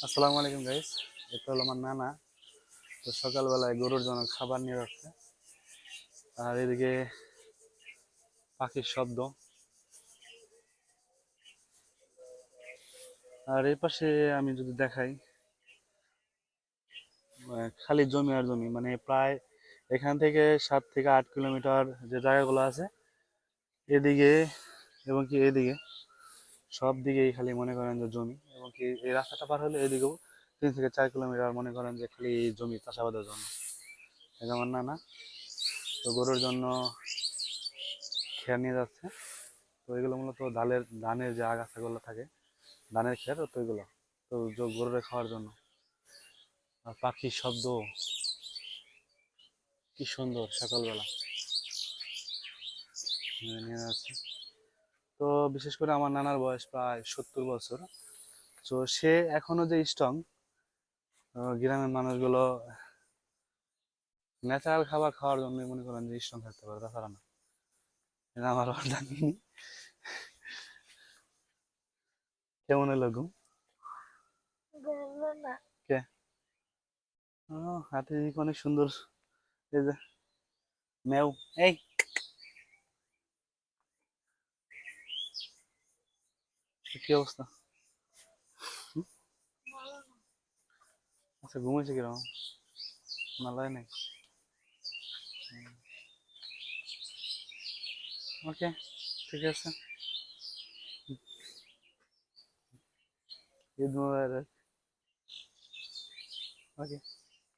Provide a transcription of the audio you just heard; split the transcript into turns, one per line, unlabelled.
আসসালামু আলাইকুম গাইস। এটা হলো আমার নানা। তো সকালবেলায় গরুর জন্য খাবার নিয়ে যাচ্ছে। আর এদিকে পাখির শব্দ। আর এই পাশে আমি যদি দেখাই, খালি জমি আর জমি, মানে প্রায় এখান থেকে 7 থেকে 8 কিলোমিটার যে জায়গাগুলো আছে এদিকে এবং কি এদিকে সব দিকেই খালি মনে করেন যে জমি, এবং কি এই রাস্তাটা পার হলে এদিকেও 3 থেকে 4 কিলোমিটার মনে করেন যে খালি জমি চাষাবাদের জন্য। এটা আমার নানা। তো গরুর জন্য খেয়ার নিয়ে যাচ্ছে। তো এগুলো মূলত ধানের যে আগাছাগুলো থাকে, ধানের খের, তো এগুলো তো গরুরে খাওয়ার জন্য। আর পাখির শব্দ কি সুন্দর সকালবেলা নিয়ে যাচ্ছে। তো বিশেষ করে আমার নানার বয়স প্রায় 70 বছর। তো সে এখনো যে স্ট্রং। গ্রামের মানুষগুলো ন্যাচারাল খাবার খাওয়ার জন্য মনে করেন যে স্ট্রং থাকতে পারে, তাছাড়া না। এটা আমার জানি। কেমন হলো ঘুম? কে? হাতে অনেক সুন্দর। এই যে ম্যাও, এই কি অবস্থা? হুম? আচ্ছা, ঘুমাইছে কিরকম? নালাই নাই? ওকে, ঠিক আছে। ঈদ মোবারক। ওকে।